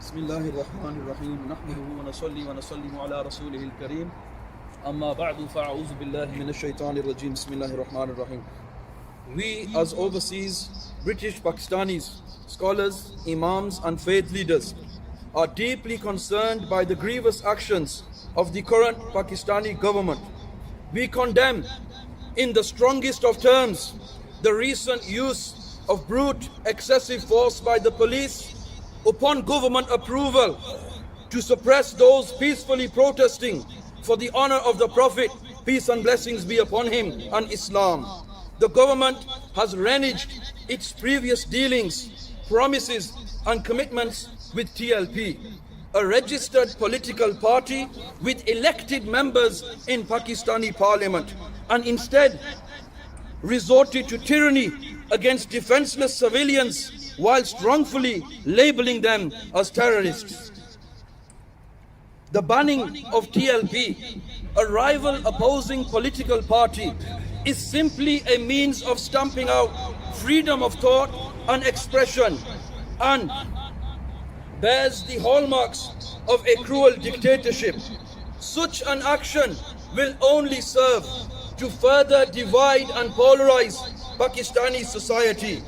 بسم الله الرحمن الرحيم نحمده ونصلي ونسلم على رسوله الكريم أما بعد فأعوذ بالله من الشيطان الرجيم بسم الله الرحمن الرحيم. We as overseas British Pakistanis, scholars, imams and faith leaders are deeply concerned by the grievous actions of the current Pakistani government. We condemn in the strongest of terms the recent use of brute excessive force by the police upon government approval to suppress those peacefully protesting for the honor of the Prophet, peace and blessings be upon him, and Islam. The government has reneged its previous dealings, promises and commitments with TLP, a registered political party with elected members in Pakistani parliament, and instead resorted to tyranny against defenseless civilians whilst wrongfully labeling them as terrorists. The banning of TLP, a rival opposing political party, is simply a means of stamping out freedom of thought and expression and bears the hallmarks of a cruel dictatorship. Such an action will only serve to further divide and polarize Pakistani society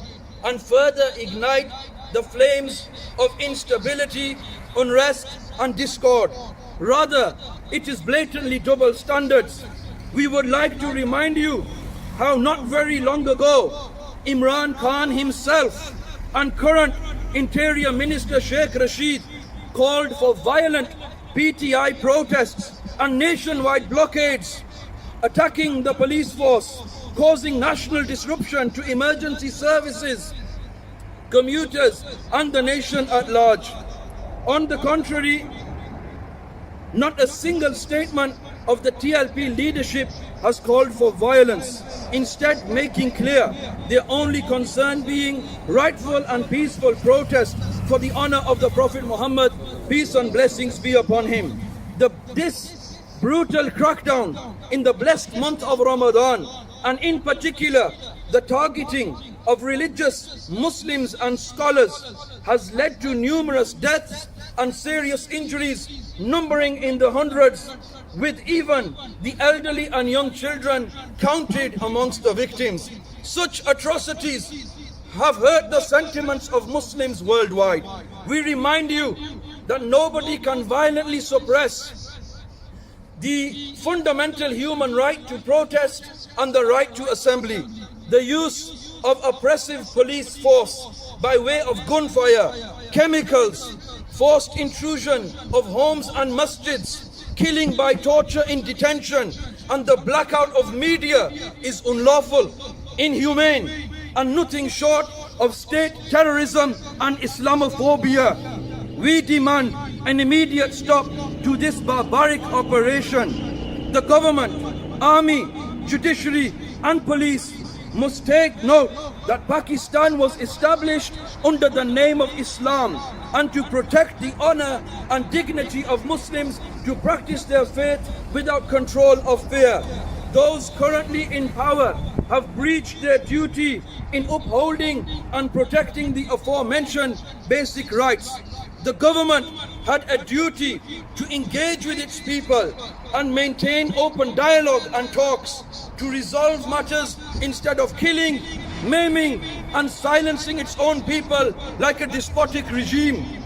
and further ignite the flames of instability, unrest and discord. Rather, it is blatantly double standards. We would like to remind you how not very long ago Imran Khan himself and current Interior Minister Sheikh Rashid called for violent PTI protests and nationwide blockades, attacking the police force, causing national disruption to emergency services, commuters and the nation at large. On the contrary, not a single statement of the TLP leadership has called for violence, instead making clear their only concern being rightful and peaceful protest for the honor of the Prophet Muhammad, peace and blessings be upon him. This brutal crackdown in the blessed month of Ramadan, and in particular the targeting of religious Muslims and scholars, has led to numerous deaths and serious injuries numbering in the hundreds, with even the elderly and young children counted amongst the victims. Such atrocities have hurt the sentiments of Muslims worldwide. We remind you that nobody can violently suppress the fundamental human right to protest and the right to assembly. The use of oppressive police force by way of gunfire, chemicals, forced intrusion of homes and masjids, killing by torture in detention, and the blackout of media is unlawful, inhumane, and nothing short of state terrorism and Islamophobia. We demand an immediate stop to this barbaric operation. The government, army, judiciary and police must take note that Pakistan was established under the name of Islam, and to protect the honor and dignity of Muslims to practice their faith without control of fear. Those currently in power have breached their duty in upholding and protecting the aforementioned basic rights. The government had a duty to engage with its people and maintain open dialogue and talks to resolve matters instead of killing, maiming and silencing its own people like a despotic regime.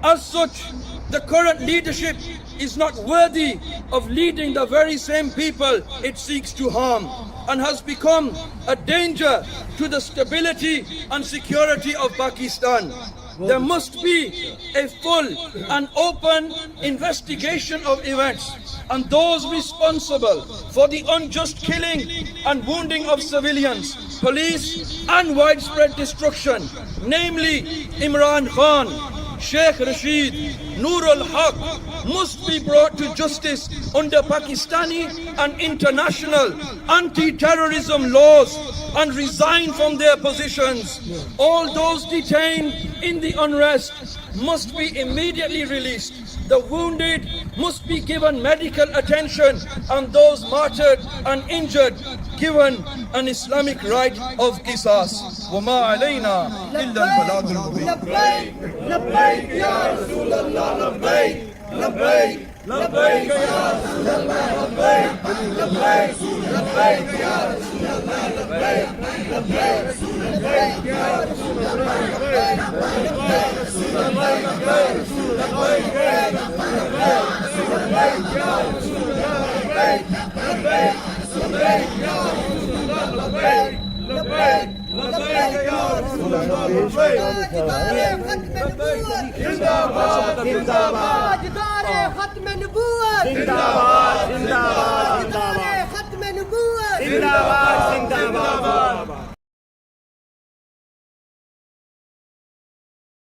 As such, the current leadership is not worthy of leading the very same people it seeks to harm, and has become a danger to the stability and security of Pakistan. There must be a full and open investigation of events, and those responsible for the unjust killing and wounding of civilians, police and widespread destruction, namely Imran Khan, Sheikh Rashid, Noor al-Haq, must be brought to justice under Pakistani and international anti-terrorism laws and resign from their positions. All those detained in the unrest must be immediately released. The wounded must be given medical attention, and those martyred and injured given an Islamic right of qisas. وما علينا إلا البلاغ المبين. لبيك لبيك يا رسول الله لبيك لبيك لبيك يا رسول الله لبيك لبيك لبيك يا رسول الله لبيك لبيك لبيك يا رسول الله لبيك لبيك رسول الله لبيك لبيك لبيك يا رسول الله لبيك لبيك لبيك يا رسول الله لبيك لبيك لبيك يا رسول الله لبيك. زنداباد زنداباد ادارے ختم نبوت زنداباد زنداباد ادارے ختم نبوت زنداباد زنداباد.